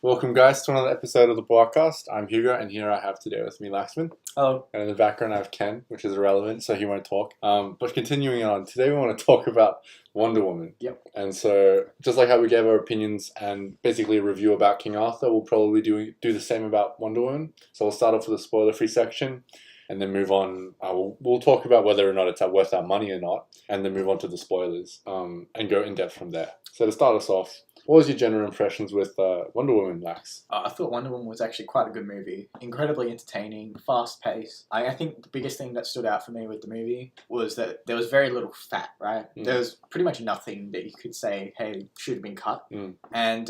Welcome, guys, to another episode of the Bwacast. I'm Hugo, and here I have today with me Laxman. Oh, And in the background, I have Ken, which is irrelevant, so he won't talk. But continuing on, today we want to talk about Wonder Woman. Yep. And so, just like how we gave our opinions and basically a review about King Arthur, we'll probably do the same about Wonder Woman. So we'll start off with a spoiler-free section, and then move on. We'll talk about whether or not it's worth our money or not, and then move on to the spoilers, and go in depth from there. So to start us off, what was your general impressions with Wonder Woman, Lax? I thought Wonder Woman was actually quite a good movie. Incredibly entertaining, fast-paced. I think the biggest thing that stood out for me with the movie was that there was very little fat, right? There was pretty much nothing that you could say, hey, should have been cut. And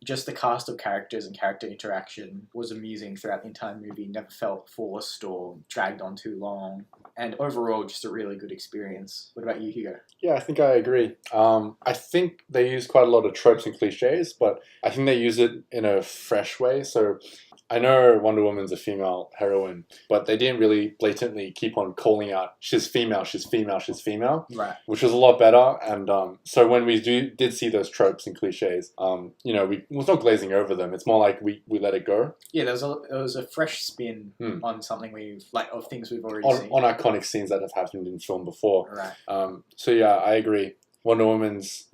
just the cast of characters and character interaction was amusing throughout the entire movie. Never felt forced or dragged on too long. And overall, just a really good experience. What about you, Hugo? Yeah, I think I agree. I think they use quite a lot of tropes and cliches, but I think they use it in a fresh way. So I know Wonder Woman's a female heroine, but they didn't really blatantly keep on calling out, she's female, she's female, she's female. Right. Which was a lot better. And so when we did see those tropes and cliches, we was not glazing over them. It's more like we let it go. Yeah, there was a fresh spin on something of things we've already seen. On iconic scenes that have happened in film before. Right. So yeah, I agree. Wonder Woman's,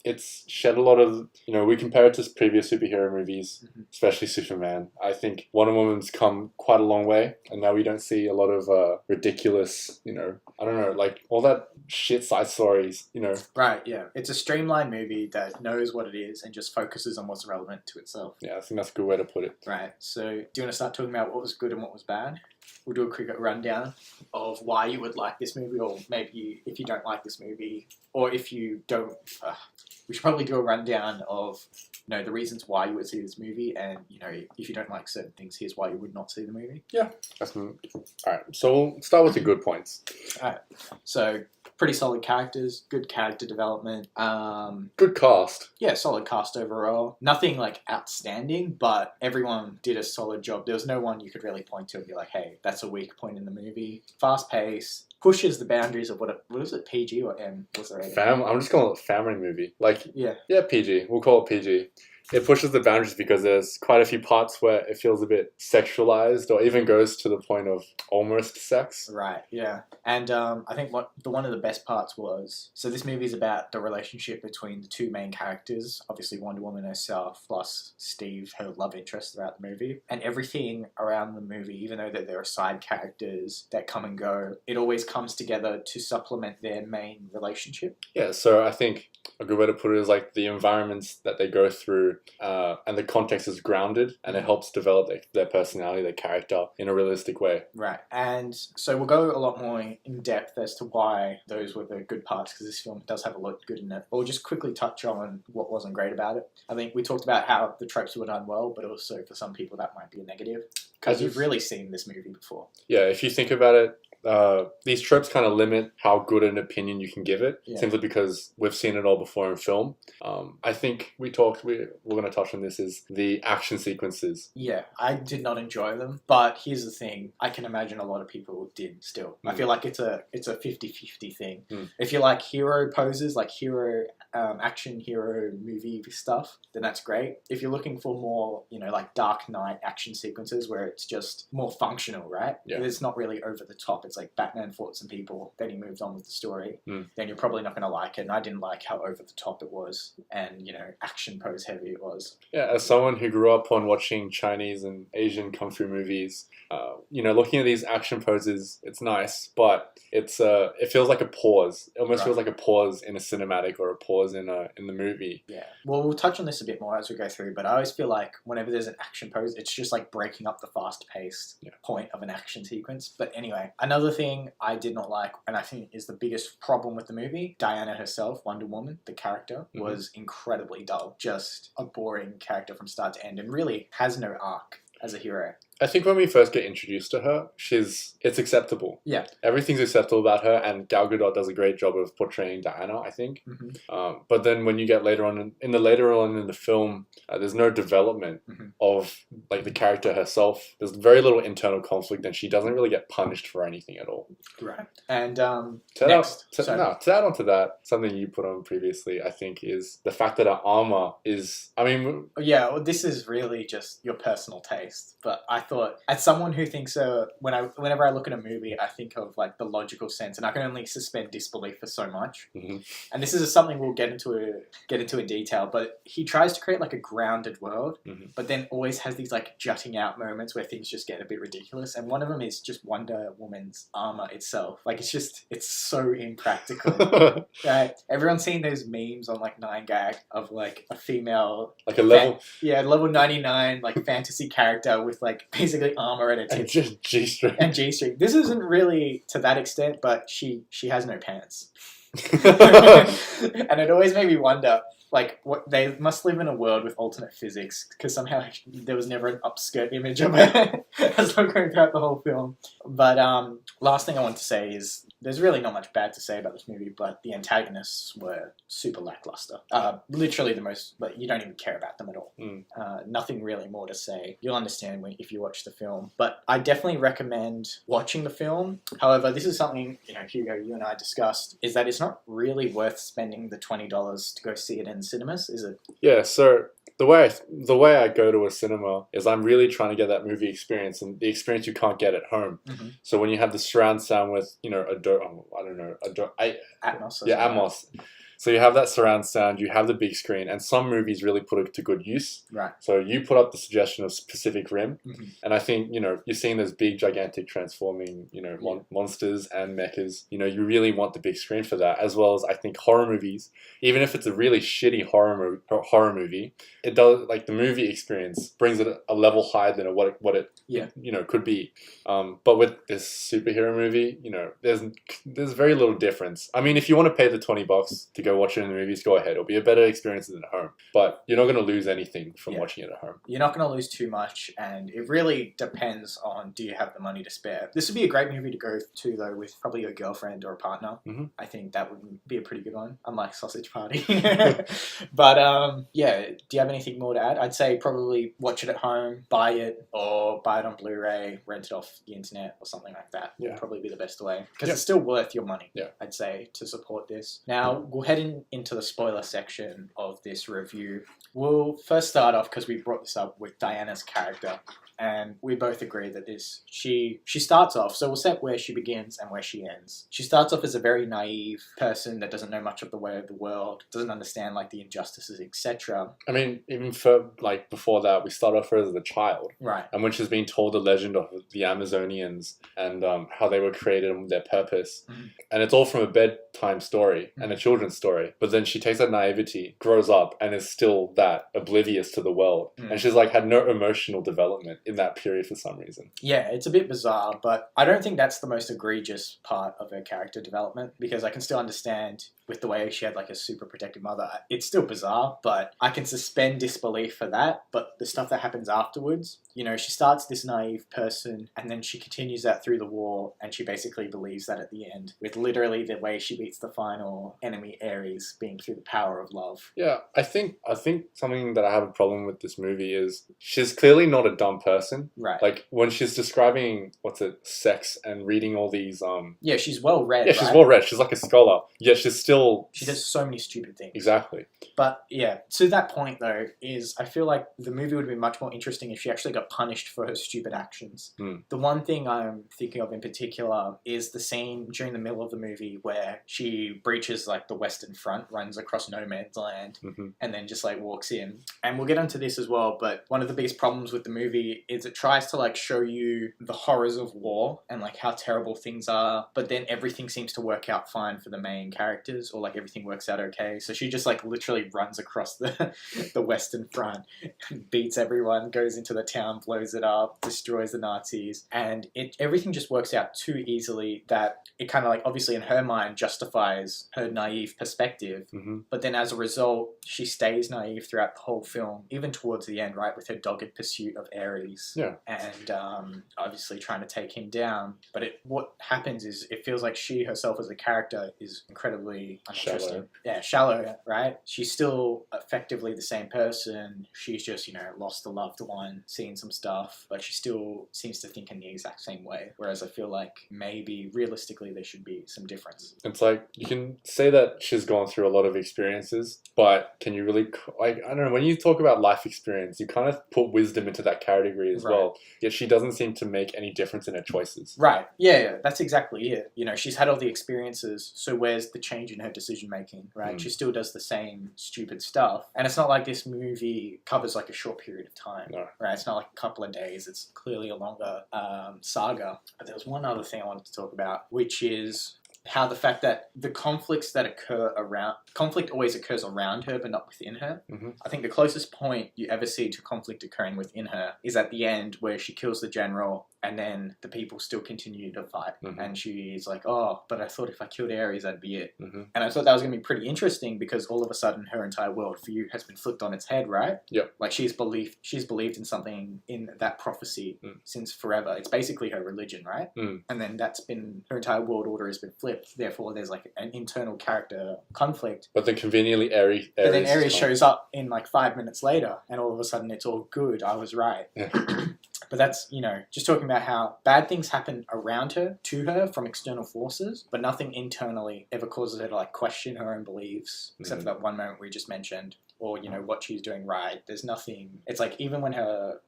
it's shed a lot of, we compare it to previous superhero movies, especially Superman. I think Wonder Woman's come quite a long way, and now we don't see a lot of ridiculous, I don't know, like all that shit side stories, Right, yeah. It's a streamlined movie that knows what it is and just focuses on what's relevant to itself. Yeah, I think that's a good way to put it. Right, so do you want to start talking about what was good and what was bad? We'll do a quick rundown of why you would like this movie, or maybe if you don't like this movie, or if you don't, we should probably do a rundown of, the reasons why you would see this movie, and, if you don't like certain things, here's why you would not see the movie. Yeah. Alright, so we'll start with the good points. Alright, so pretty solid characters, good character development. Good cast. Yeah, solid cast overall. Nothing outstanding, but everyone did a solid job. There was no one you could really point to and be like, hey, that's a weak point in the movie. Fast pace, pushes the boundaries of what is it, PG or M? What's the rating? I'm just calling it a family movie. Yeah, PG. We'll call it PG. It pushes the boundaries because there's quite a few parts where it feels a bit sexualized, or even goes to the point of almost sex. Right, yeah. And I think one of the best parts was, so this movie is about the relationship between the two main characters, obviously Wonder Woman herself plus Steve, her love interest throughout the movie. And everything around the movie, even though there are side characters that come and go, it always comes together to supplement their main relationship. Yeah, so I think a good way to put it is the environments that they go through, and the context is grounded, and it helps develop their personality, their character in a realistic way. Right, and so we'll go a lot more in depth as to why those were the good parts, because this film does have a lot good in it. But we'll just quickly touch on what wasn't great about it. I think we talked about how the tropes were done well, but also for some people that might be a negative, because you've really seen this movie before. Yeah, if you think about it, these tropes kind of limit how good an opinion you can give it, simply because we've seen it all before in film. I think we're going to touch on this, is the action sequences. Yeah, I did not enjoy them, but here's the thing, I can imagine a lot of people did still. I feel like it's a 50-50 thing. If you like hero poses, like action hero movie stuff, then that's great. If you're looking for more, like Dark Knight action sequences where it's just more functional, right? Yeah. It's not really over the top. It's like Batman fought some people, then he moved on with the story. Then you're probably not going to like it. And I didn't like how over the top it was, and action pose heavy it was. Yeah, as someone who grew up on watching Chinese and Asian kung fu movies, looking at these action poses, it's nice, but it feels like a pause. It almost feels like a pause in a cinematic, or a pause in the movie. Yeah. Well, we'll touch on this a bit more as we go through, but I always feel like whenever there's an action pose, it's just like breaking up the fast-paced point of an action sequence. But anyway, another thing I did not like, and I think is the biggest problem with the movie, Diana herself, Wonder Woman, the character, was incredibly dull. Just a boring character from start to end, and really has no arc as a hero. I think when we first get introduced to her, it's acceptable. Yeah. Everything's acceptable about her, and Gal Gadot does a great job of portraying Diana, I think. But then when you get later on in the film, there's no development of like the character herself. There's very little internal conflict, and she doesn't really get punished for anything at all. Right. And To add on to that, something you put on previously, I think, is the fact that her armor is. I mean, yeah, well, this is really just your personal taste. But I thought, as someone who thinks, whenever I look at a movie, I think of like the logical sense, and I can only suspend disbelief for so much. And this is something we'll get into in detail. But he tries to create like a grounded world, but then always has these like jutting out moments where things just get a bit ridiculous. And one of them is just Wonder Woman's armor itself. Like it's so impractical. Right? Everyone's seen those memes on like 9gag of like a female, like a level, level 99 like fantasy character with like basically armor and a and just G-string. This isn't really to that extent, but she has no pants. And it always made me wonder, like, what they must live in a world with alternate physics, because somehow there was never an upskirt image of her as I'm going throughout the whole film. But last thing I want to say is there's really not much bad to say about this movie, but the antagonists were super lackluster. Literally the most, like, you don't even care about them at all. Nothing really more to say. You'll understand if you watch the film. But I definitely recommend watching the film. However, this is something, Hugo, you and I discussed, is that it's not really worth spending the $20 to go see it in cinemas, is it? Yeah, so the way I go to a cinema is I'm really trying to get that movie experience, and the experience you can't get at home. So when you have the surround sound with Atmos. Atmos. So you have that surround sound, you have the big screen, and some movies really put it to good use. Right. So you put up the suggestion of Pacific Rim, and I think, you're seeing those big, gigantic, transforming, monsters and mechas. You really want the big screen for that, as well as, I think, horror movies. Even if it's a really shitty horror movie, it does, like, the movie experience brings it a level higher than what it could be. But with this superhero movie, there's very little difference. I mean, if you want to pay the $20 to go watch it in the movies, go ahead. It'll be a better experience than at home. But you're not going to lose anything from watching it at home. You're not going to lose too much, and it really depends on, do you have the money to spare. This would be a great movie to go to, though, with probably your girlfriend or a partner. I think that would be a pretty good one, unlike Sausage Party. But, do you have anything more to add? I'd say probably watch it at home, buy it, or buy it on Blu-ray, rent it off the internet or something like that. Would probably be the best way, because it's still worth your money, I'd say, to support this. Now, we'll head into the spoiler section of this review. We'll first start off, because we brought this up, with Diana's character. And we both agree that she starts off, so we'll set where she begins and where she ends. She starts off as a very naive person that doesn't know much of the way of the world, doesn't understand like the injustices, etc. I mean, even before that, we start off as a child. Right. And when she's being told the legend of the Amazonians and how they were created and their purpose. And it's all from a bedtime story and a children's story. But then she takes that naivety, grows up, and is still that oblivious to the world. And she's like had no emotional development in that period for some reason. Yeah, it's a bit bizarre, but I don't think that's the most egregious part of her character development, because I can still understand with the way she had like a super protective mother. It's still bizarre, but I can suspend disbelief for that. But the stuff that happens afterwards, she starts this naive person, and then she continues that through the war, and she basically believes that at the end, with literally the way she beats the final enemy, Ares, being through the power of love. Yeah, I think something that I have a problem with this movie is she's clearly not a dumb person. Right. Like when she's describing sex and reading all these Yeah, she's well read. Yeah, she's well read. She's like a scholar. Yet she's still. She does so many stupid things. Exactly. But yeah, to that point though, I feel like the movie would be much more interesting if she actually got punished for her stupid actions. Mm. The one thing I'm thinking of in particular is the scene during the middle of the movie where she breaches like the Western Front, runs across no man's land, and then just like walks in. And we'll get onto this as well, but one of the biggest problems with the movie is it tries to like show you the horrors of war and like how terrible things are, but then everything seems to work out fine for the main characters. crashes or like everything works out okay. So she just like literally runs across the the Western Front, beats everyone, goes into the town, blows it up, destroys the Nazis, and everything just works out too easily that it kind of like obviously in her mind justifies her naive perspective. But then as a result, she stays naive throughout the whole film, even towards the end, right, with her dogged pursuit of Ares. Yeah. And obviously trying to take him down. But what happens is it feels like she herself as a character is incredibly uninteresting. Shallow. Yeah, shallow, right? She's still effectively the same person. She's just, lost a loved one, seen some stuff, but she still seems to think in the exact same way. Whereas I feel like maybe realistically there should be some difference. It's like you can say that she's gone through a lot of experiences, but can you really, I don't know, when you talk about life experience, you kind of put wisdom into that category as well. Yet she doesn't seem to make any difference in her choices. Right. Yeah, that's exactly it. She's had all the experiences, so where's the change in her decision making, right? She still does the same stupid stuff. And it's not like this movie covers like a short period of time. No. Right? It's not like a couple of days. It's clearly a longer saga. But there was one other thing I wanted to talk about, which is how the fact that the conflict always occurs around her but not within her. I think the closest point you ever see to conflict occurring within her is at the end where she kills the general and then the people still continue to fight. And she's like, oh, but I thought if I killed Ares, that'd be it. And I thought that was going to be pretty interesting because all of a sudden her entire worldview has been flipped on its head, right? Yep. Like she's believed in something in that prophecy since forever. It's basically her religion, right? And then her entire world order has been flipped. Therefore, there's like an internal character conflict. But then conveniently, Ares shows up in like 5 minutes later, and all of a sudden it's all good. I was right. Yeah. But that's, just talking about how bad things happen around her, to her, from external forces, but nothing internally ever causes her to like question her own beliefs, except for that one moment we just mentioned. Or, what she's doing right. There's nothing. It's like even when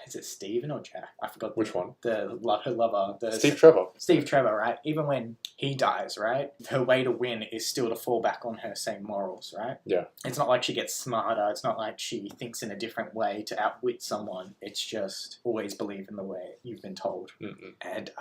is it Steven or Jack? I forgot. Which one? Her lover. Steve Trevor. Steve Trevor, right? Even when he dies, right? Her way to win is still to fall back on her same morals, right? Yeah. It's not like she gets smarter. It's not like she thinks in a different way to outwit someone. It's just always believe in the way you've been told. And,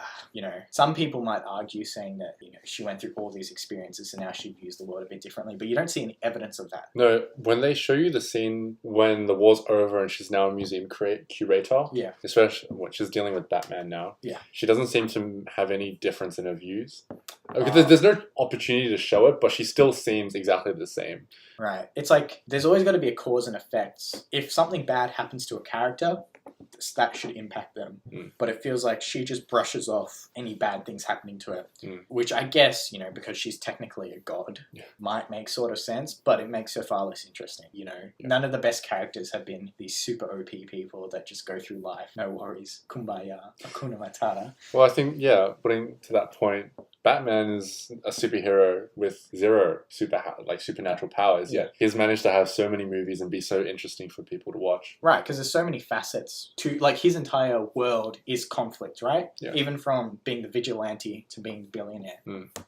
some people might argue saying that, she went through all these experiences and now she views the world a bit differently, but you don't see any evidence of that. No, when they show you the scene when the war's over and she's now a museum curator, especially when she's dealing with Batman now, she doesn't seem to have any difference in her views. There's no opportunity to show it, but she still seems exactly the same. Right. It's like there's always got to be a cause and effects. If something bad happens to a character, that should impact them. But it feels like she just brushes off any bad things happening to her, which I guess, because she's technically a god, might make sort of sense, but it makes her far less interesting. None of the best characters have been these super OP people that just go through life. No worries. Kumbaya. Hakuna Matata. Well, I think, putting to that point, Batman is a superhero with zero supernatural powers, yet he's managed to have so many movies and be so interesting for people to watch. Right, because there's so many facets to, like, his entire world is conflict, right? Yeah. Even from being the vigilante to being the billionaire.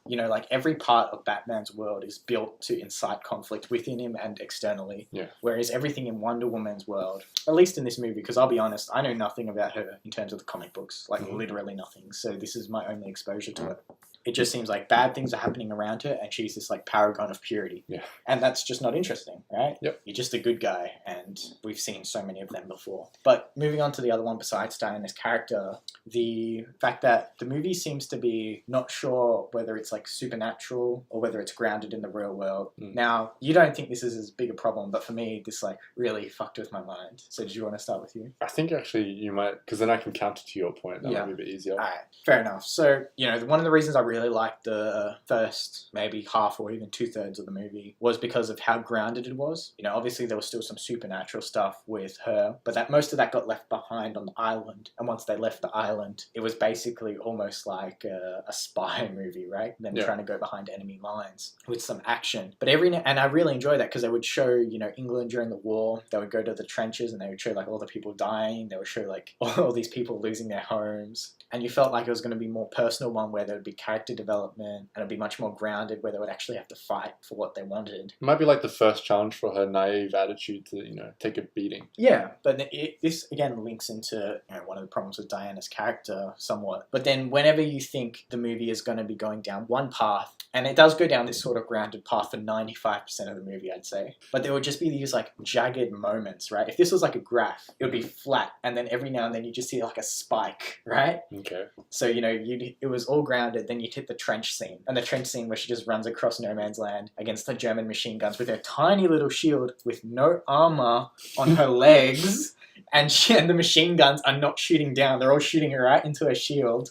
Like, every part of Batman's world is built to incite conflict within him and externally. Yeah. Whereas everything in Wonder Woman's world, at least in this movie, because I'll be honest, I know nothing about her in terms of the comic books, like literally nothing. So this is my only exposure to it. It just seems like bad things are happening around her and she's this like paragon of purity. Yeah. And that's just not interesting, right? Yep. You're just a good guy and we've seen so many of them before. But moving on to the other one besides Diana's character, the fact that the movie seems to be not sure whether it's like supernatural or whether it's grounded in the real world. Now, you don't think this is as big a problem, but for me, this like really fucked with my mind. So did you want to start with you? I think actually you might, because then I can counter to your point. That might be a bit easier. All right, fair enough. So, one of the reasons I really liked the first maybe half or even 2/3 of the movie was because of how grounded it was. Obviously there was still some supernatural stuff with her, but that most of that got left behind on the island. And once they left the island, it was basically almost like a spy movie, right? Them trying to go behind enemy lines with some action. But and I really enjoyed that because they would show, England during the war. They would go to the trenches and they would show like all the people dying. They would show like all these people losing their homes. And you felt like it was going to be more personal one where there would be character development, and it'd be much more grounded where they would actually have to fight for what they wanted. It might be like the first challenge for her naive attitude to, take a beating. Yeah, but this again links into one of the problems with Diana's character somewhat. But then whenever you think the movie is going to be going down one path, and it does go down this sort of grounded path for 95% of the movie, I'd say, but there would just be these like jagged moments, right? If this was like a graph, it would be flat, and then every now and then you just see like a spike, right? Okay. So, it was all grounded, then you'd hit the trench scene. And the trench scene where she just runs across no man's land against the German machine guns with her tiny little shield with no armor on her legs. And the machine guns are not shooting down. They're all shooting right into her shield.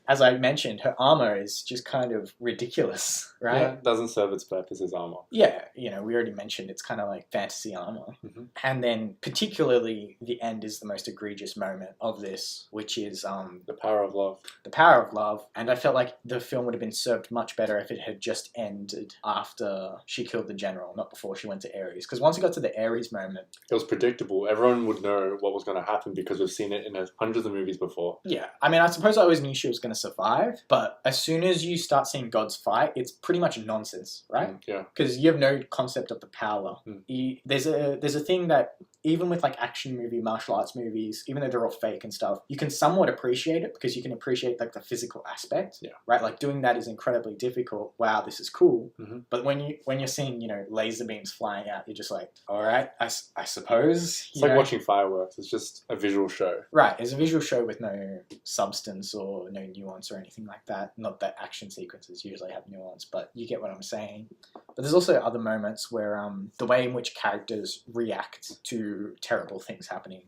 As I mentioned, her armor is just kind of ridiculous, right? Yeah, it doesn't serve its purpose as armor. Yeah, we already mentioned it's kind of like fantasy armor. Mm-hmm. And then particularly the end is the most egregious moment of this, which is the power of love. The power of love. And I felt like the film would have been served much better if it had just ended after she killed the general, not before she went to Ares. Because once it got to the Ares moment, it was predictable. Everyone would know what was going to happen because we've seen it in hundreds of movies before. Yeah. I mean, I suppose I always knew she was going to survive, but as soon as you start seeing gods fight, it's pretty much nonsense, right? Yeah. Because you have no concept of the power. There's a thing that even with like action movie, martial arts movies, even though they're all fake and stuff, you can somewhat appreciate it because you can appreciate like the physical aspect. Yeah. Right? Like doing that is incredibly difficult. Wow, this is cool. Mm-hmm. But when you're seeing, laser beams flying out, you're just like, all right, I suppose. It's like watching fireworks. It's just a visual show. Right. It's a visual show with no substance or no nuance or anything like that. Not that action sequences usually have nuance, but you get what I'm saying. But there's also other moments where the way in which characters react to terrible things happening.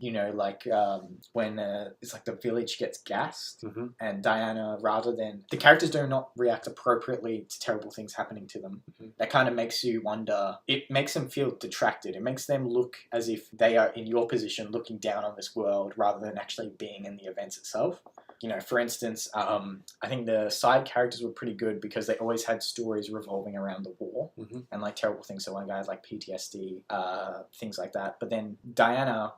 When it's like the village gets gassed, mm-hmm. and Diana, rather than the characters do not react appropriately to terrible things happening to them. Mm-hmm. That kind of makes you wonder. It makes them feel detracted. It makes them look as if they are in your position, looking down on this world rather than actually being in the events itself. For instance, I think the side characters were pretty good because they always had stories revolving around the war mm-hmm. and like terrible things. So one guy has like PTSD, things like that. But then Diana,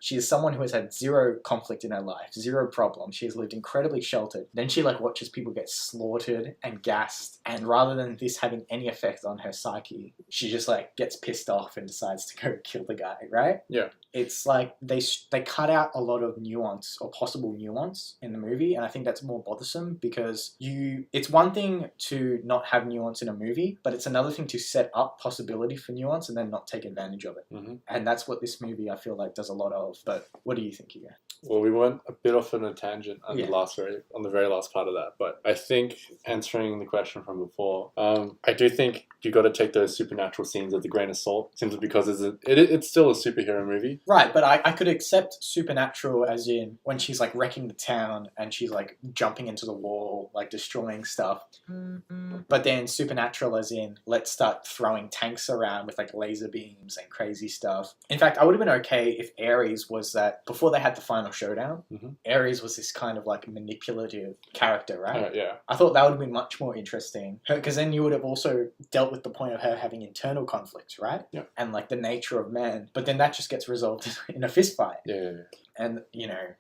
she is someone who has had zero conflict in her life, zero problem. She has lived incredibly sheltered. Then she like watches people get slaughtered and gassed, and rather than this having any effect on her psyche, she just like gets pissed off and decides to go kill the guy. Right? Yeah. It's like they cut out a lot of nuance or possible nuance in the movie, and I think that's more bothersome because it's one thing to not have nuance in a movie, but it's another thing to set up possibility for nuance and then not take advantage of it. Mm-hmm. And that's what this movie I feel like does a lot of. But what do you think, Hugo? Well, we went a bit off on a tangent on Yeah. the very last part of that, but I think answering the question from before, I do think you got to take those supernatural scenes with a grain of salt, simply because it's still a superhero movie. Right, but I could accept supernatural as in when she's like wrecking the town and she's like jumping into the wall, like destroying stuff. Mm-hmm. But then supernatural as in let's start throwing tanks around with like laser beams and crazy stuff. In fact, I would have been okay if Ares was that before they had the final showdown. Mm-hmm. Ares was this kind of like manipulative character, right? Yeah. I thought that would have been much more interesting because then you would have also dealt with the point of her having internal conflicts, right? Yeah. And like the nature of man. But then that just gets resolved in a fist fight. Yeah. And,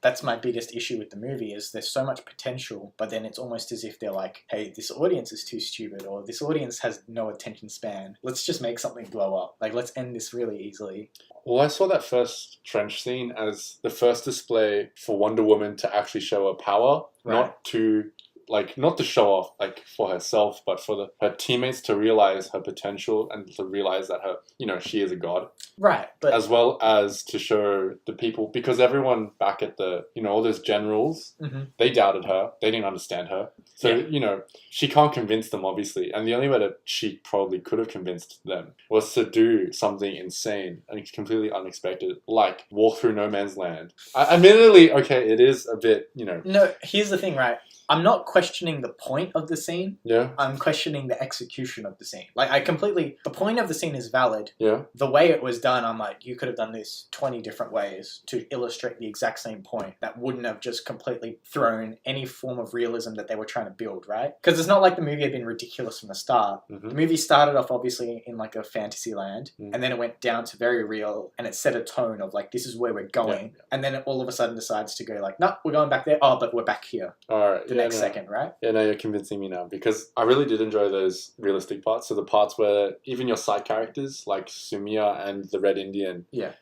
that's my biggest issue with the movie is there's so much potential, but then it's almost as if they're like, hey, this audience is too stupid or this audience has no attention span. Let's just make something blow up. Like, let's end this really easily. Well, I saw that first trench scene as the first display for Wonder Woman to actually show her power, Right. not to show off for herself, but for her teammates to realize her potential and to realize that she is a god. Right, but As well as to show the people, because everyone back at the, all those generals, mm-hmm. they doubted her. They didn't understand her. So, she can't convince them, obviously. And the only way that she probably could have convinced them was to do something insane and completely unexpected, like walk through no man's land. Admittedly, okay, it is a bit, No, here's the thing, right? I'm not questioning the point of the scene. Yeah. I'm questioning the execution of the scene. Like, the point of the scene is valid. Yeah. The way it was done, I'm like, you could have done this 20 different ways to illustrate the exact same point that wouldn't have just completely thrown any form of realism that they were trying to build, right? Because it's not like the movie had been ridiculous from the start. Mm-hmm. The movie started off, obviously, in like a fantasy land, Mm. and then it went down to very real, and it set a tone of like, this is where we're going. Yeah. And then it all of a sudden decides to go like, no, we're going back there. Oh, but we're back here. All right. The next second. second, right? Yeah, no, you're convincing me now because I really did enjoy those realistic parts. So the parts where even your side characters like Sumia and the Red Indian, Yeah.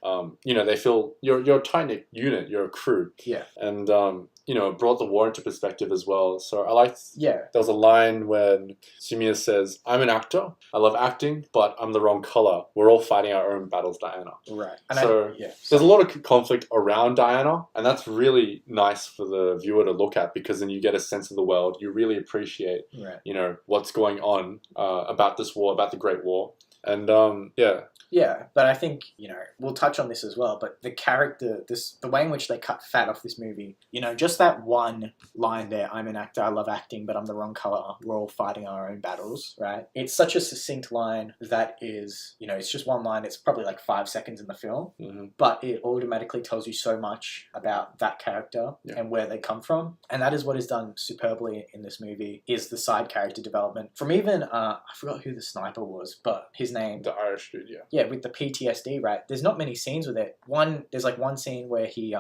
they feel you're a tiny unit, you're a crew, Yeah. and it brought the war into perspective as well. So I liked. Yeah. There was a line when Sumia says, "I'm an actor. I love acting, but I'm the wrong color. We're all fighting our own battles, Diana." Right. There's a lot of conflict around Diana, and that's really nice for the viewer to look at because then you get a sense of the world. You really appreciate, what's going on about this war, about the Great War, and Yeah, but I think, we'll touch on this as well, but the character, the way in which they cut fat off this movie, just that one line there, I'm an actor, I love acting, but I'm the wrong color, we're all fighting our own battles, right? It's such a succinct line that is, it's just one line, it's probably like 5 seconds in the film, but it automatically tells you so much about that character and where they come from, and that is what is done superbly in this movie, is the side character development. From even, I forgot who the sniper was, but his name... The Irish dude, yeah. Yeah, with the PTSD, right? There's not many scenes with it. There's like one scene where he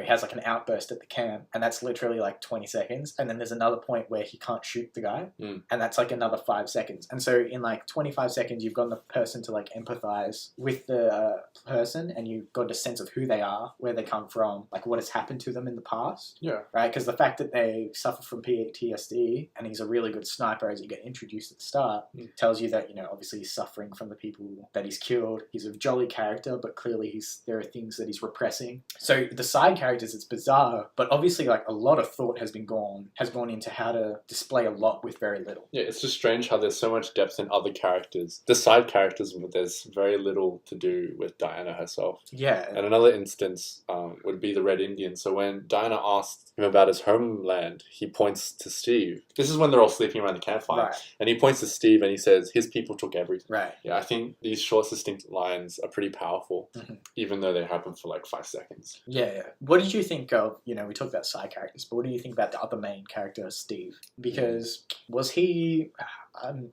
has like an outburst at the camp, and that's literally like 20 seconds. And then there's another point where he can't shoot the guy, and that's like another 5 seconds. And so in like 25 seconds, you've gotten the person to like empathize with the person, and you've got a sense of who they are, where they come from, like what has happened to them in the past. Yeah. Right? Because the fact that they suffer from PTSD, and he's a really good sniper as you get introduced at the start, tells you that, obviously he's suffering from the people that he's killed. He's a jolly character, but clearly there are things that he's repressing. So the side characters, it's bizarre, but obviously like a lot of thought has gone into how to display a lot with very little. Yeah, it's just strange how there's so much depth in other characters. The side characters, there's very little to do with Diana herself. Yeah. And another instance would be the Red Indian. So when Diana asked him about his homeland, he points to Steve. This is when they're all sleeping around the campfire. Right. And he points to Steve and he says, his people took everything. Right. Yeah, I think these short, succinct lines are pretty powerful, even though they happen for like 5 seconds. Yeah. What did you think of, we talked about side characters, but what do you think about the other main character, Steve? Because was he...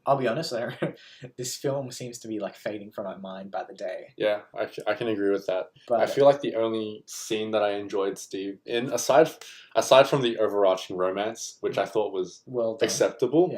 I'll be honest, this film seems to be like fading from my mind by the day. Yeah, I can agree with that. But I feel like the only scene that I enjoyed Steve in, aside from the overarching romance, which I thought was acceptable,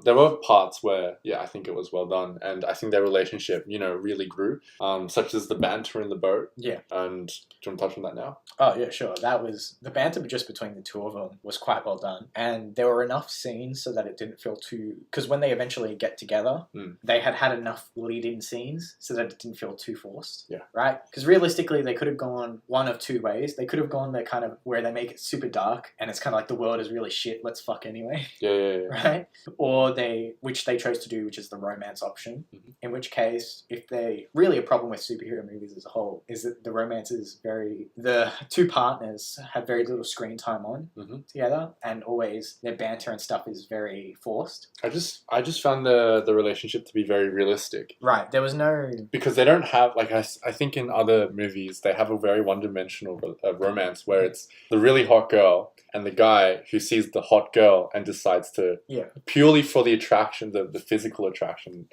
there were parts where, I think it was well done, and I think their relationship, really grew, such as the banter in the boat. Yeah. And do you want to touch on that now? Oh, yeah, sure. That was, the banter just between the two of them was quite well done. And there were enough scenes so that it didn't feel too, because when they eventually get together, they had enough lead-in scenes so that it didn't feel too forced. Yeah. Right? Because realistically, they could have gone one of two ways. They could have gone the kind of where they make it super dark and it's kind of like the world is really shit, let's fuck anyway. Yeah. Right? Or which they chose to do, which is the romance option. In which case, if they, really a problem with superhero movies as a whole is that the romance is the two partners have very little screen time on together, and always their banter and stuff is very forced. I just found the relationship to be very realistic. Right. There was no... Because they don't have, like, I think in other movies, they have a very one-dimensional romance where it's the really hot girl and the guy who sees the hot girl and decides to, purely for the attraction, the physical attraction,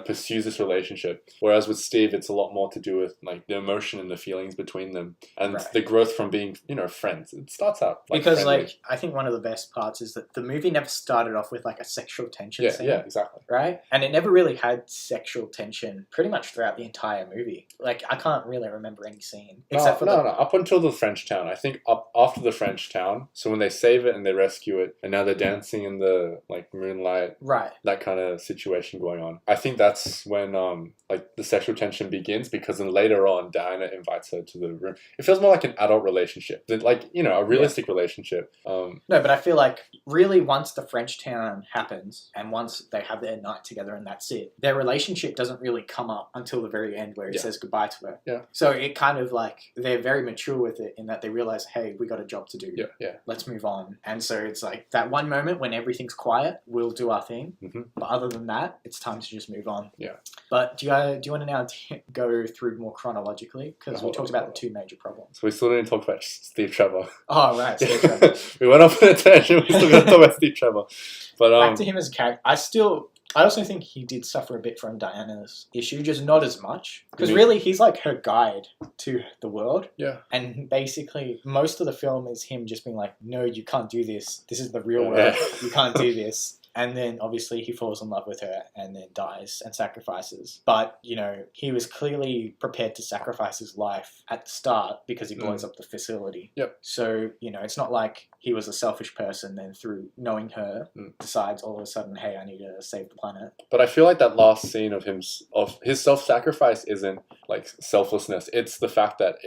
pursues this relationship. Whereas with Steve, it's a lot more to do with, like, the emotion and the feelings between them and the growth from being, friends. It starts out like because, friendly. like, I think one of the best parts is that the movie never started off with, like, a sexual tension scene. Yeah, exactly. Right? And it never really had sexual tension pretty much throughout the entire movie. Like, I can't really remember any scene. Except for up until the French town. I think up after the French town. So when they save it and they rescue it, and now they're dancing in the, like, moonlight. Right. That kind of situation going on. I think that's when, like, the sexual tension begins, because then later on, Diana invites her to the room. It feels more like an adult relationship. Like, a realistic relationship. No, but I feel like, really, once the French town happens, and once they have their night together and that's it, their relationship doesn't really come up until the very end where he says goodbye to her. Yeah. So it kind of like, they're very mature with it in that they realize, hey, we got a job to do. Yeah. Let's move on. And so it's like that one moment when everything's quiet, we'll do our thing. But other than that, it's time to just move on. Yeah. But do you want to now go through more chronologically? Because we talked about the two major problems. So we still didn't talk about Steve Trevor. Oh, right. Steve Trevor. We went off on a tangent. We still got to talk about Steve Trevor. But back to him as a character. I still... I also think he did suffer a bit from Diana's issue, just not as much. Because You mean- really, he's like her guide to the world. Yeah. And basically, most of the film is him just being like, no, you can't do this. This is the real Yeah. world. You can't do this. And then obviously he falls in love with her and then dies and sacrifices. But, you know, he was clearly prepared to sacrifice his life at the start because he blows up the facility. Yep. So, you know, it's not like he was a selfish person then through knowing her decides all of a sudden, hey, I need to save the planet. But I feel like that last scene of his self-sacrifice isn't like selflessness. It's the fact that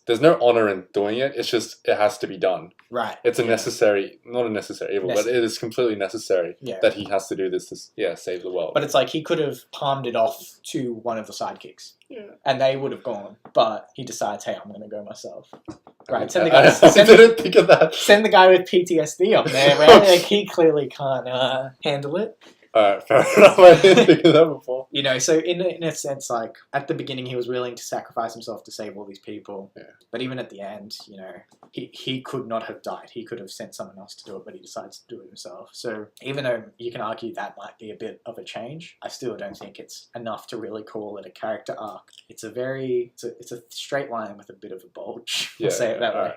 there's no honor in doing it. It's just it has to be done. Right. It's a necessary, not a necessary evil, but it is completely necessary that he has to do this to save the world. But it's like he could have palmed it off to one of the sidekicks. Yeah. And they would have gone. But he decides, hey, I'm going to go myself. Right. I didn't think of that. Send the guy with PTSD up there, right? Like, he clearly can't handle it. Alright, fair enough. I didn't think of that before. You know, so in a sense, like, at the beginning he was willing to sacrifice himself to save all these people. Yeah. But even at the end, you know, he could not have died. He could have sent someone else to do it, but he decides to do it himself. So even though you can argue that might be a bit of a change, I still don't think it's enough to really call it a character arc. It's a straight line with a bit of a bulge. We'll say it that way.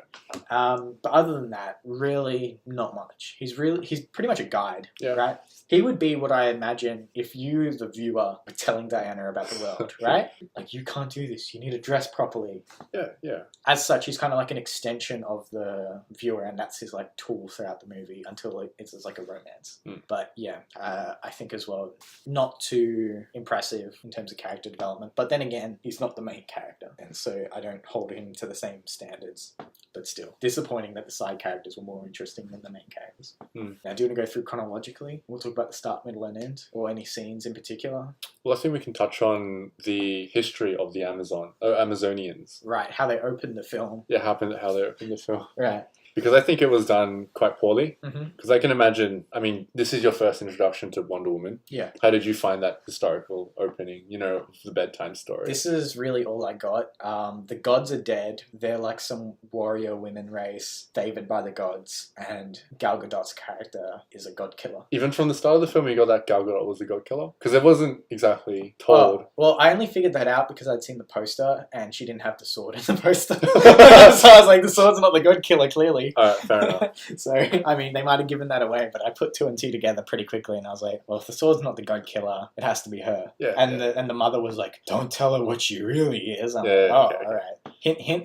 Right. But other than that, really not much. He's pretty much a guide, right? He would be what I imagine if you, the viewer, were telling Diana about the world, right? Like, you can't do this. You need to dress properly. Yeah. As such, he's kind of like an extension of the viewer, and that's his like tool throughout the movie until it's like a romance. But yeah, I think as well, not too impressive in terms of character development. But then again, he's not the main character, and so I don't hold him to the same standards. But still, disappointing that the side characters were more interesting than the main characters. Now, do you want to go through chronologically? We'll talk about the start, middle, and end, or any scenes in particular. Well, I think we can touch on the history of the Amazonians. Right, how they opened the film. Yeah, how they opened the film. Right. Because I think it was done quite poorly. Mm-hmm. Because I can imagine, I mean, this is your first introduction to Wonder Woman. Yeah. How did you find that historical opening, the bedtime story? This is really all I got. The gods are dead. They're like some warrior women race favored by the gods. And Gal Gadot's character is a god killer. Even from the start of the film, you got that Gal Gadot was a god killer? Because it wasn't exactly told. Well, I only figured that out because I'd seen the poster and she didn't have the sword in the poster. So I was like, the sword's not the god killer, clearly. Alright, fair enough. So, I mean, they might have given that away, but I put 2 and 2 together pretty quickly, and I was like, well, if the sword's not the god killer, it has to be her. Yeah. And the mother was like, don't tell her what she really is. I'm okay. all right. Hint.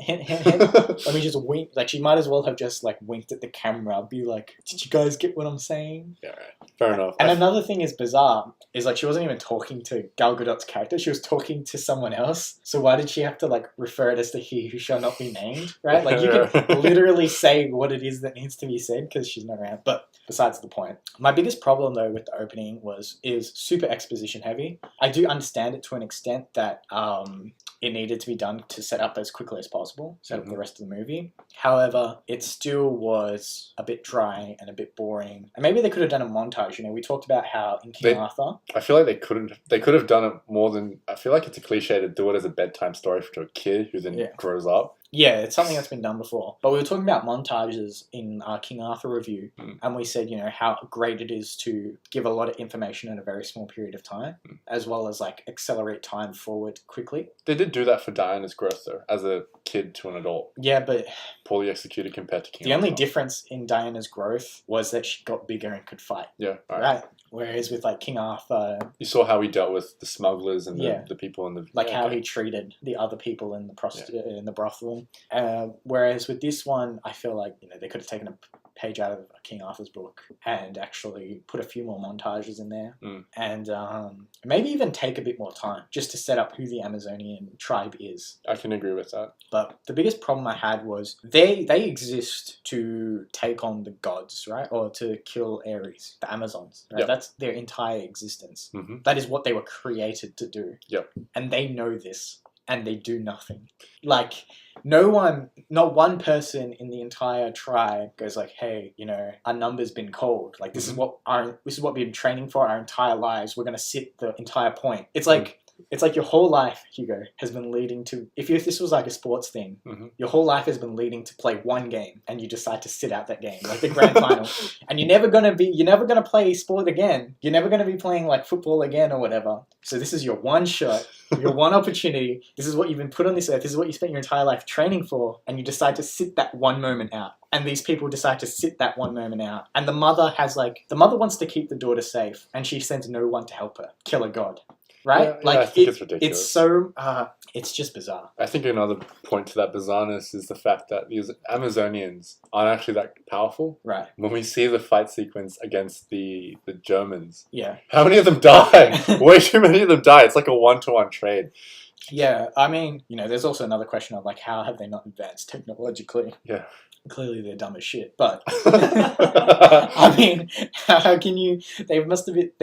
Let me just wink. Like, she might as well have just, like, winked at the camera, be like, did you guys get what I'm saying? Yeah, right. Fair enough. And another thing is bizarre, is, like, she wasn't even talking to Gal Gadot's character, she was talking to someone else. So why did she have to, like, refer it as the he who shall not be named, right? Like, you can literally say what it is that needs to be said because she's not around. But besides the point, my biggest problem though with the opening is super exposition heavy. I do understand it to an extent that it needed to be done to set up as quickly as possible, set up the rest of the movie. However, it still was a bit dry and a bit boring. And maybe they could have done a montage. We talked about how in King Arthur, I feel like they could have done it more than, I feel like it's a cliche to do it as a bedtime story for a kid who then grows up. Yeah, it's something that's been done before. But we were talking about montages in our King Arthur review, and we said, how great it is to give a lot of information in a very small period of time, as well as like accelerate time forward quickly. They did do that for Diana's growth though, as a kid to an adult. Yeah, but poorly executed compared to King Arthur. The only Arthur. Difference in Diana's growth was that she got bigger and could fight. Yeah, right. Whereas with like King Arthur, you saw how he dealt with the smugglers and the people in the how he treated the other people in the in the brothel. Whereas with this one, I feel like they could have taken a page out of King Arthur's book and actually put a few more montages in there, and maybe even take a bit more time just to set up who the Amazonian tribe is. I can agree with that. But the biggest problem I had was they exist to take on the gods, right, or to kill Ares, the Amazons. Right? Yep. That's their entire existence. Mm-hmm. That is what they were created to do. Yep. And they know this. And they do nothing. Like, not one person in the entire tribe goes like, hey, our number's been called. Like, this is what we've been training for our entire lives. We're going to sit the entire point. It's like It's like your whole life, Hugo, has been leading to, if this was like a sports thing, your whole life has been leading to play one game and you decide to sit out that game, like the grand final. And you're never going to play sport again. You're never going to be playing like football again or whatever. So this is your one shot, your one opportunity. This is what you've been put on this earth. This is what you spent your entire life training for. And you decide to sit that one moment out. And these people decide to sit that one moment out. And the mother wants to keep the daughter safe. And she sends no one to help her. Killer God. Right? Yeah, I think it's ridiculous. It's so, it's just bizarre. I think another point to that bizarreness is the fact that these Amazonians aren't actually that powerful. Right. When we see the fight sequence against the Germans, yeah, how many of them die? Way too many of them die. It's like a 1-to-1 trade. Yeah, I mean, there's also another question of like, how have they not advanced technologically? Yeah. Clearly they're dumb as shit, but I mean, how can you? They've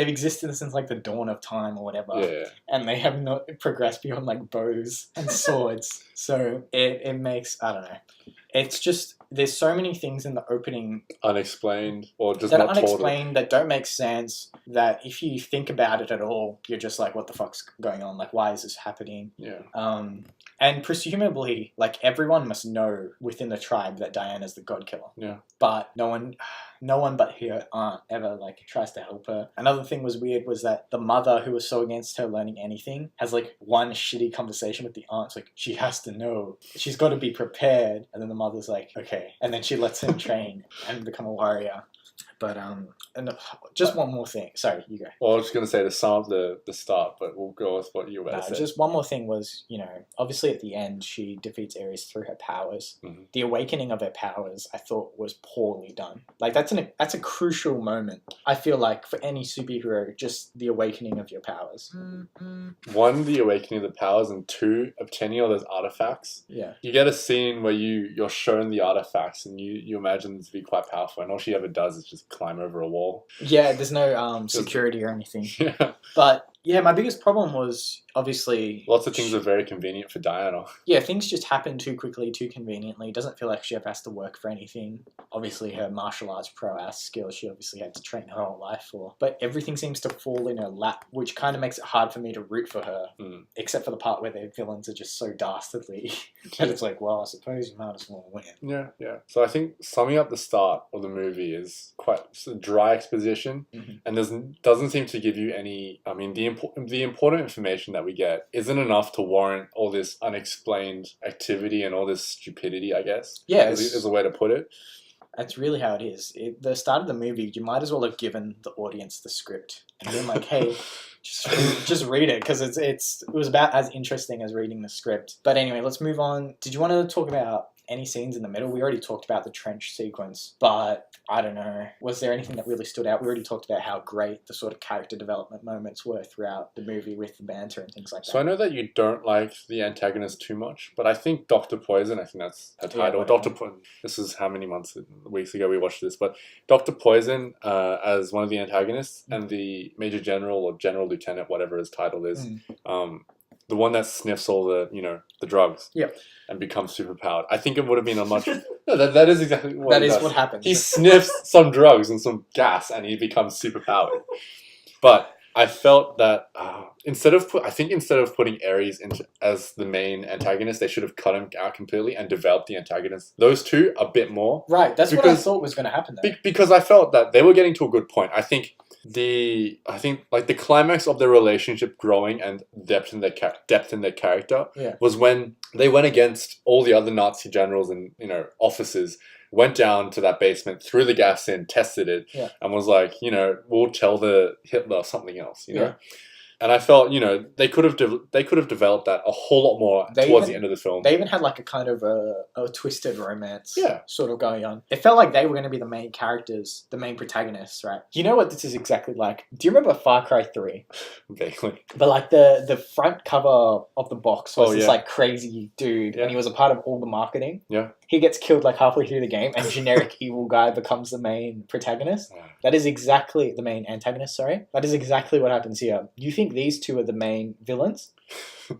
existed since like the dawn of time or whatever, and they have not progressed beyond like bows and swords. So it makes, I don't know. It's just there's so many things in the opening unexplained or just that not are told. unexplained that don't make sense. That if you think about it at all, you're just like, what the fuck's going on? Like, why is this happening? Yeah. And presumably, like everyone must know within the tribe that Diana's the god killer. Yeah. But no one but her aunt ever like tries to help her. Another thing was weird was that the mother, who was so against her learning anything, has like one shitty conversation with the aunt. It's like, she has to know. She's got to be prepared. And then the mother's like, okay. And then she lets him train and become a warrior. But just one more thing. Sorry, you go. Well, I was just going to say to sum up the start, but we'll go with what you were about to say. Just one more thing was, obviously at the end she defeats Ares through her powers. Mm-hmm. The awakening of her powers, I thought, was poorly done. Like that's a crucial moment. I feel like for any superhero, just the awakening of your powers. Mm-hmm. One, the awakening of the powers, and two, obtaining all those artifacts. Yeah. You get a scene where you're shown the artifacts and you imagine them to be quite powerful, and all she ever does is just climb over a wall. Yeah, there's no security or anything. Yeah. But yeah, my biggest problem was obviously lots of things are very convenient for Diana. Yeah, things just happen too quickly, too conveniently. It doesn't feel like she ever has to work for anything. Obviously, her martial arts prowess skills she obviously had to train her whole life for. But everything seems to fall in her lap, which kind of makes it hard for me to root for her. Except for the part where their villains are just so dastardly that it's like, well, I suppose you might as well win. Yeah, yeah. So I think summing up the start of the movie is quite a dry exposition, and doesn't seem to give you any. I mean, the important information that we get isn't enough to warrant all this unexplained activity and all this stupidity, I guess. Yeah, is a way to put it. That's really how it is. The start of the movie, you might as well have given the audience the script and been like, hey, just read it, because it was about as interesting as reading the script. But anyway, let's move on. Did you want to talk about any scenes in the middle? We already talked about the trench sequence, but I don't know. Was there anything that really stood out? We already talked about how great the sort of character development moments were throughout the movie with the banter and things like that. So I know that you don't like the antagonist too much, but I think Dr. Poison, I think that's her title. Yeah, Dr. Poison. This is how many weeks ago we watched this, but Dr. Poison as one of the antagonists and the Major General or General Lieutenant, whatever his title is, the one that sniffs all the drugs. Yep. And becomes superpowered. I think it would have been a much... No, that is exactly what that is what happens. He sniffs some drugs and some gas and he becomes superpowered. But I felt that instead of putting Ares as the main antagonist, they should have cut him out completely and developed the antagonist. Those two a bit more. Right, that's what I thought was going to happen there. Because I felt that they were getting to a good point. I think the climax of their relationship growing and depth in their character was when they went against all the other Nazi generals and officers, went down to that basement, threw the gas in, tested it, and was like, we'll tell the Hitler something else, you know. And I felt, they could have developed that a whole lot more towards the end of the film. They even had like a kind of a twisted romance sort of going on. It felt like they were going to be the main characters, the main protagonists, right? You know what this is exactly like? Do you remember Far Cry 3? Vaguely. But like the front cover of the box was this like crazy dude and he was a part of all the marketing. Yeah. He gets killed like halfway through the game and generic evil guy becomes the main protagonist. That is exactly the main antagonist, sorry. That is exactly what happens here. You think these two are the main villains?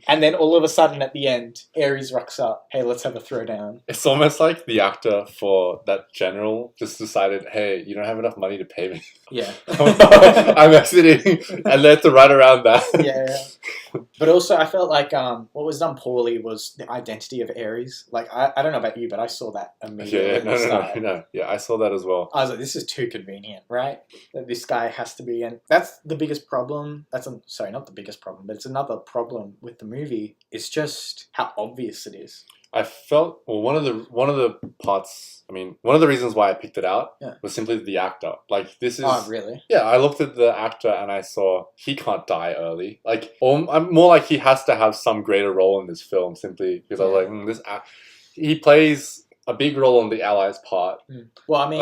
And then all of a sudden at the end, Ares rocks up. Hey, let's have a throwdown. It's almost like the actor for that general just decided, hey, you don't have enough money to pay me. Yeah. I'm exiting, and they had to write around that. Yeah. But also, I felt like what was done poorly was the identity of Ares. Like, I don't know about you, but I saw that immediately. Yeah, at the start. no. Yeah, I saw that as well. I was like, this is too convenient, right? That this guy has to be in. That's the biggest problem. Sorry, not the biggest problem, but it's another problem with the movie. It's just how obvious it is. I felt one of the parts. I mean, one of the reasons why I picked it out was simply the actor. Like this is. Oh, really? Yeah, I looked at the actor and I saw he can't die early. Like, or I'm more like he has to have some greater role in this film simply because I was like, he plays a big role on the Allies' part. Well, I mean,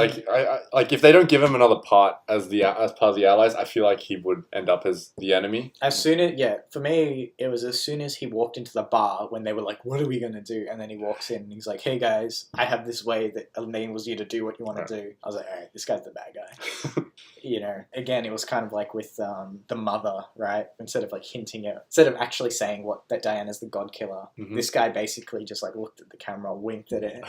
like if they don't give him another part as part of the Allies, I feel like he would end up as the enemy. For me, it was as soon as he walked into the bar when they were like, "What are we gonna do?" And then he walks in and he's like, "Hey guys, I have this way that enables you to do what you want to do." I was like, "All right, this guy's the bad guy." Again, it was kind of like with the mother, right? Instead of actually saying that Diana's the god killer, this guy basically just like looked at the camera, winked at it.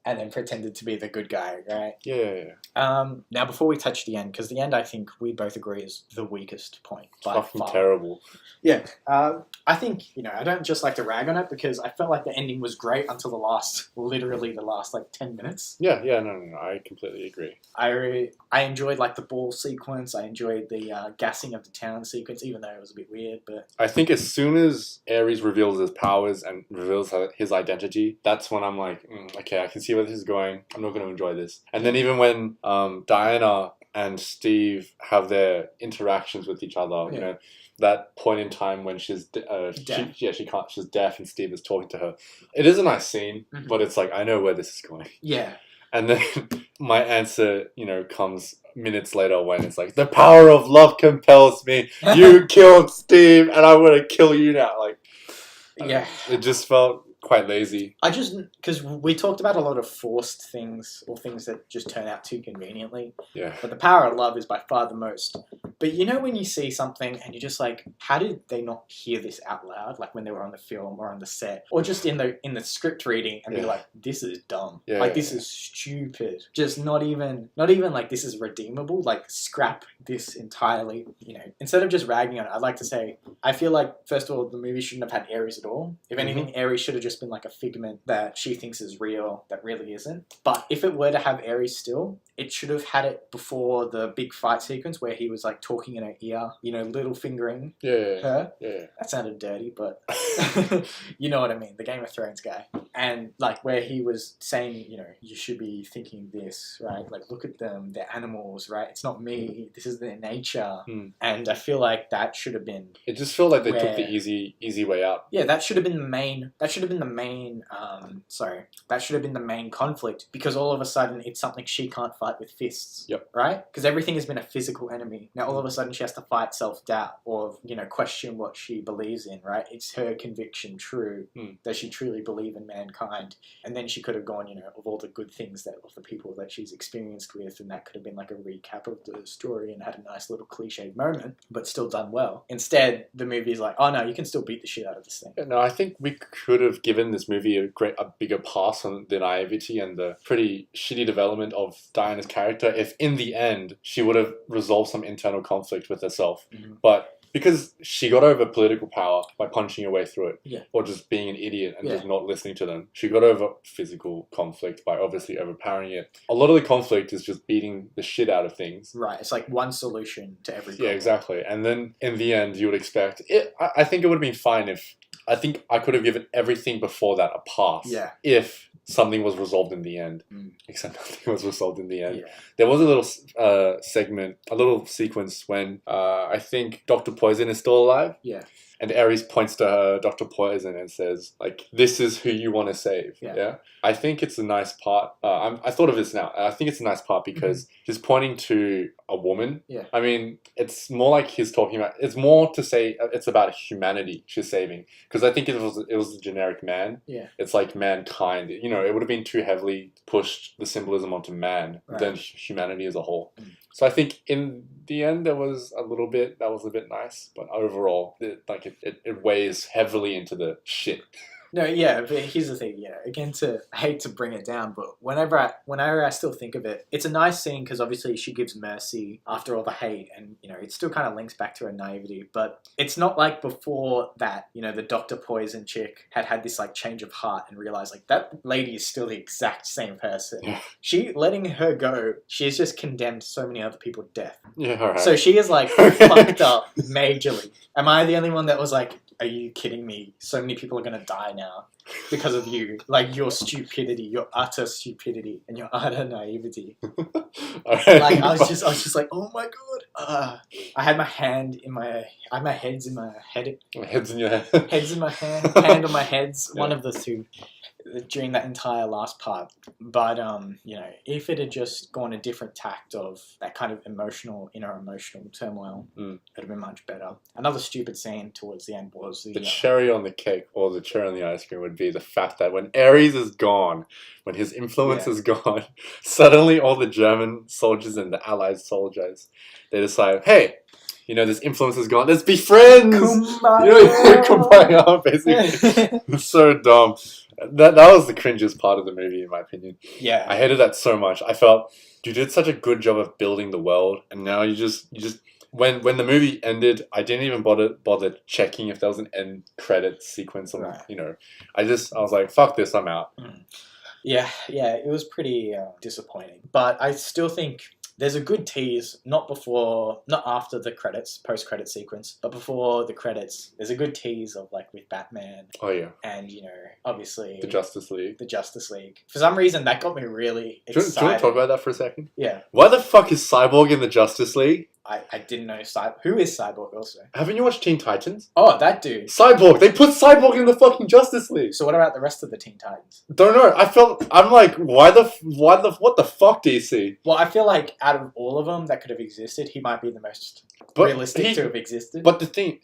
And then pretended to be the good guy, right? Yeah. Now, before we touch the end, because the end, I think we both agree is the weakest point. Fucking terrible. Yeah. I think, I don't just like to rag on it because I felt like the ending was great until literally the last like 10 minutes. Yeah, no, I completely agree. I enjoyed like the ball sequence. I enjoyed the gassing of the town sequence, even though it was a bit weird. But I think as soon as Ares reveals his powers and reveals his identity, that's when I'm like, okay, I can see where this is going. I'm not going to enjoy this. And then even when Diana and Steve have their interactions with each other, that point in time when she's she's deaf and Steve is talking to her. It is a nice scene, but it's like I know where this is going. Yeah. And then my answer, comes minutes later when it's like the power of love compels me. You killed Steve, and I'm gonna kill you now. Like, it just felt quite lazy. Because we talked about a lot of forced things or things that just turn out too conveniently. Yeah. But the power of love is by far the most. But when you see something and you're just like, how did they not hear this out loud? Like when they were on the film or on the set, or just in the script reading and be like, this is dumb. This is stupid. Just not even like this is redeemable. Like scrap this entirely. Instead of just ragging on it, I'd like to say I feel like first of all the movie shouldn't have had Ares at all. If anything, Ares should have just been like a figment that she thinks is real that really isn't. But if it were to have Ares still, it should have had it before the big fight sequence where he was like talking in her ear, little fingering her. Yeah. That sounded dirty, but you know what I mean. The Game of Thrones guy. And like where he was saying, you should be thinking this, right? Like look at them, they're animals, right? It's not me. This is their nature. And I feel like that should have been. It just felt like they took the easy way out. Yeah, that should have been the main. That should have been the main conflict because all of a sudden it's something she can't fight with fists. Yep. Right? Because everything has been a physical enemy. Now all of a sudden she has to fight self-doubt or question what she believes in. Right? It's her conviction true that she truly believes in mankind, and then she could have gone of all the good things of the people that she's experienced with, and that could have been like a recap of the story and had a nice little cliched moment, but still done well. Instead, the movie is like, oh no, you can still beat the shit out of this thing. No, I think we could have given this movie a bigger pass on the naivety and the pretty shitty development of Diana's character if in the end she would have resolved some internal conflict with herself. But because she got over political power by punching her way through it, or just being an idiot and just not listening to them. She got over physical conflict by obviously overpowering it. A lot of the conflict is just beating the shit out of things. Right, it's like one solution to every problem. Yeah, exactly. And then in the end, you would expect it. I think it would have been fine if. I think I could have given everything before that a pass. Yeah. If something was resolved in the end. Except nothing was resolved in the end. Yeah. There was a little segment, a little sequence when I think Dr. Poison is still alive. Yeah. And Ares points to her, Dr. Poison, and says, like, this is who you want to save. Yeah. I think it's a nice part. I thought of this now. I think it's a nice part because he's pointing to a woman. Yeah. I mean, it's more like he's talking about, it's more to say it's about humanity she's saving. Because I think it was a generic man. Yeah. It's like mankind. It would have been too heavily pushed the symbolism onto man than humanity as a whole. So I think in the end there was a little bit that was a bit nice, but overall it weighs heavily into the shit. No, yeah, but here's the thing. Yeah, again, I hate to bring it down, but whenever I still think of it, it's a nice scene because obviously she gives mercy after all the hate, and it still kind of links back to her naivety. But it's not like before that. The Doctor Poison chick had this like change of heart and realized like that lady is still the exact same person. Yeah. She letting her go, she has just condemned so many other people to death. Yeah, all right. So she is like fucked up majorly. Am I the only one that was like, are you kidding me? So many people are going to die now because of you. Like, your stupidity, your utter stupidity, and your utter naivety. Right. Like, I was just like, oh my god. I had my heads in my head. My head's in your head. Heads in my hand on my heads. Yeah. One of the two. During that entire last part. But, if it had just gone a different tact of that kind of inner emotional turmoil, it'd have been much better. Another stupid scene towards the end was the cherry on the cake or the cherry on the ice cream would be the fact that when Ares is gone, when his influence is gone, suddenly all the German soldiers and the Allied soldiers, they decide, hey, this influence is gone. Let's be friends. Kumbaya. Kumbaya, basically. It's so dumb. That was the cringiest part of the movie, in my opinion. Yeah. I hated that so much. I felt you did such a good job of building the world, and now you just when the movie ended, I didn't even bother checking if there was an end credit sequence. Or, Right. I was like, fuck this, I'm out. Yeah, it was pretty disappointing. But I still think there's a good tease, not after the credits, post-credit sequence, but before the credits. There's a good tease of like with Batman. Oh yeah. And obviously the Justice League. For some reason, that got me really excited. Do you want to talk about that for a second? Yeah. Why the fuck is Cyborg in the Justice League? I didn't know Who is Cyborg also? Haven't you watched Teen Titans? Oh, that dude. Cyborg! They put Cyborg in the fucking Justice League! So what about the rest of the Teen Titans? Don't know. I'm like, what the fuck, DC? Well, I feel like out of all of them that could have existed, he might be the most realistic to have existed. But the thing,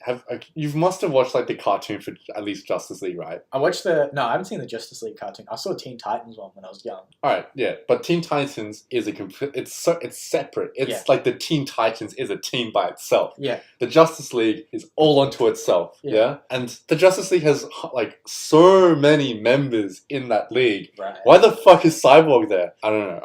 you must have watched like the cartoon for at least Justice League, right? I haven't seen the Justice League cartoon. I saw Teen Titans one when I was young. Alright, yeah. But Teen Titans is it's separate. It's like the Teen Titans is a team by itself. Yeah. The Justice League is all onto itself. Yeah. And the Justice League has like so many members in that league. Right. Why the fuck is Cyborg there? I don't know.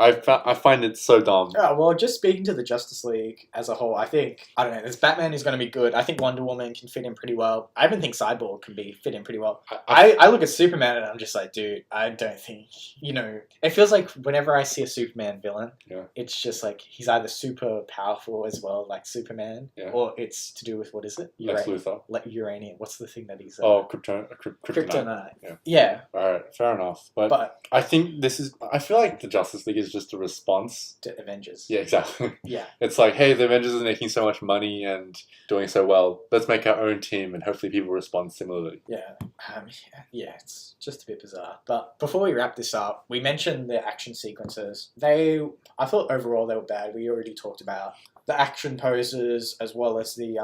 I find it so dumb. Oh, well, just speaking to the Justice League as a whole, I don't know, this Batman is going to be good. I think Wonder Woman can fit in pretty well. I even think Cyborg can fit in pretty well. I look at Superman and I'm just like, dude, I don't think, it feels like whenever I see a Superman villain, it's just like he's either super powerful as well, like Superman, or it's to do with, what is it? Lex Luthor. Uranium. What's the thing that he's... Kryptonite. Yeah. Alright, fair enough. But I think I feel like the Justice League is just a response to Avengers. Yeah, exactly. Yeah. It's like, hey, the Avengers are making so much money and doing so well. Let's make our own team and hopefully people respond similarly. Yeah. It's just a bit bizarre. But before we wrap this up, we mentioned the action sequences. I thought overall they were bad. We already talked about the action poses as well as the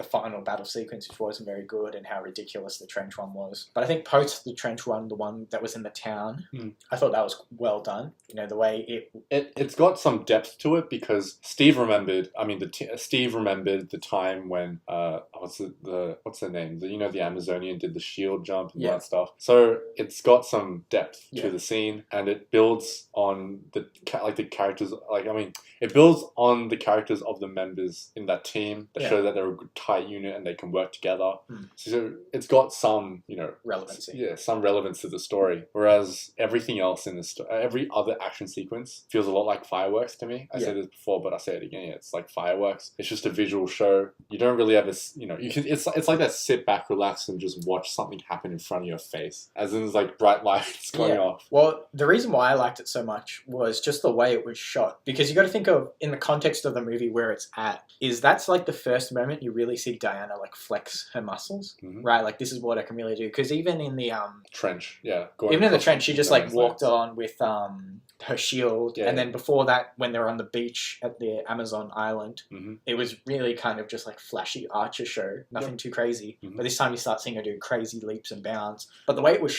final battle sequence, which wasn't very good, and how ridiculous the trench run was. But I think post the trench run, the one that was in the town, I thought that was well done. The way it's got some depth to it because Steve remembered. I mean, Steve remembered the time when what's the name? The Amazonian did the shield jump and all that stuff. So it's got some depth to the scene, and it builds on the characters. It builds on the characters of the members in that team that show that they're a good tight unit and they can work together. So it's got some, relevancy. Yeah, some relevance to the story. Whereas everything else in every other action sequence feels a lot like fireworks to me. I said this before, but I say it again. It's like fireworks. It's just a visual show. You don't really have it's like that sit back, relax, and just watch something happen in front of your face. As in, there's like bright lights going off. Well, the reason why I liked it so much was just the way it was shot. Because you got to think of, in the context of the movie where it's at, that's like the first moment you really see Diana like flex her muscles, right? Like, this is what I can really do. Because even in the trench, even in the trench, she just like walked on with her shield, and then before that, when they were on the beach at the Amazon island, it was really kind of just like flashy archer show, nothing too crazy. But this time you start seeing her do crazy leaps and bounds. But the way it was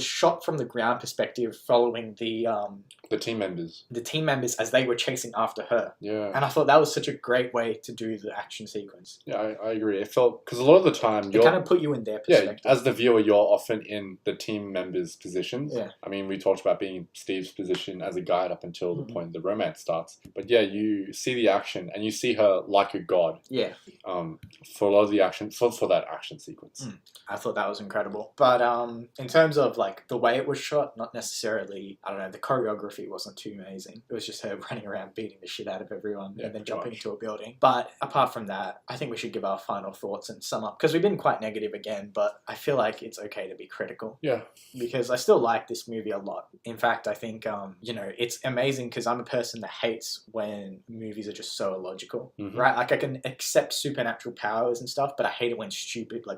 shot from the ground perspective, following the The team members. the team members as they were chasing after her. Yeah. And I thought that was such a great way to do the action sequence. Yeah, I agree. It felt, because a lot of the time It kind of put you in their perspective. as the viewer, you're often in the team members' positions. Yeah. I mean, we talked about being in Steve's position as a guide up until the point the romance starts. But yeah, you see the action and you see her like a god. Yeah. For a lot of the action, for that action sequence. I thought that was incredible. But in terms of like the way it was shot, not necessarily, I don't know, the choreography wasn't too amazing. It was just her running around beating the shit out of everyone and then jumping into a building. But apart from that, I think we should give our final thoughts and sum up, because we've been quite negative again, but I feel like it's okay to be critical. Yeah. Because I still like this movie a lot. In fact, I think, it's amazing because I'm a person that hates when movies are just so illogical, right? Like I can accept supernatural powers and stuff, but I hate it when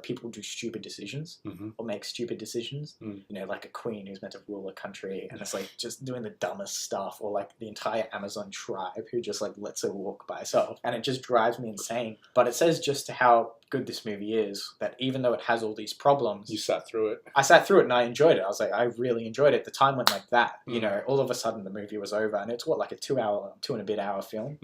people do stupid decisions or make stupid decisions. Like a queen who's meant to rule a country and it's like just doing the dumbest stuff, or like the entire Amazon tribe who just like lets her walk by herself, and it just drives me insane. But it says just how good this movie is, that even though it has all these problems, you sat through it. I sat through it and I enjoyed it. I was like, I really enjoyed it. The time went like that. All of a sudden the movie was over, and it's like a 2 and a bit hour film.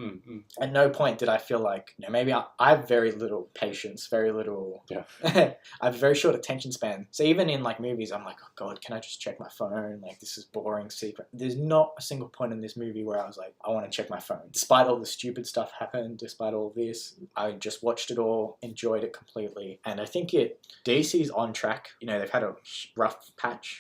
At no point did I feel like, maybe I have very little patience, very little. Yeah. I have a very short attention span. So even in like movies, I'm like, oh God, can I just check my phone? Like this is boring secret. There's not a single point in this movie where I was like, I want to check my phone. Despite all the stupid stuff happened, despite all this, I just watched it all, enjoyed it completely. And I think DC's on track. They've had a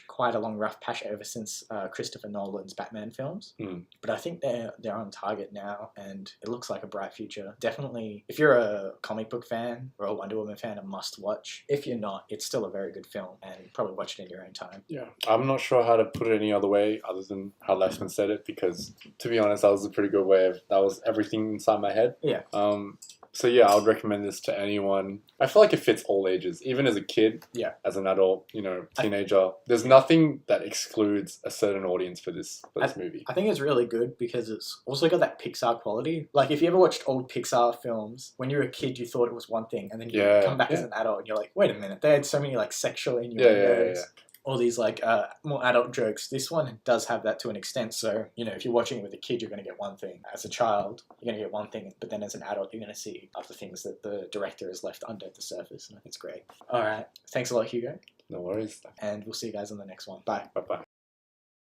quite a long rough patch ever since Christopher Nolan's Batman films. But I think they're on target now, and it looks like a bright future. Definitely, if you're a comic book fan or a Wonder Woman fan, a must watch. If you're not, it's still a very good film, and probably watch it in your own time. Yeah, I'm not sure how to put it any other way other than how Lexman said it, because to be honest, that was a pretty good way that was everything inside my head. Yeah. So yeah, I would recommend this to anyone. I feel like it fits all ages, even as a kid, as an adult, teenager. There's nothing that excludes a certain audience for this movie. I think it's really good because it's also got that Pixar quality. Like if you ever watched old Pixar films, when you were a kid, you thought it was one thing, and then you come back as an adult and you're like, wait a minute, they had so many like sexual innuendos. All these like more adult jokes. This one does have that to an extent. So, if you're watching it with a kid, you're going to get one thing. As a child, you're going to get one thing. But then as an adult, you're going to see other things that the director has left under the surface. And I think it's great. All right. Thanks a lot, Hugo. No worries. And we'll see you guys on the next one. Bye. Bye-bye.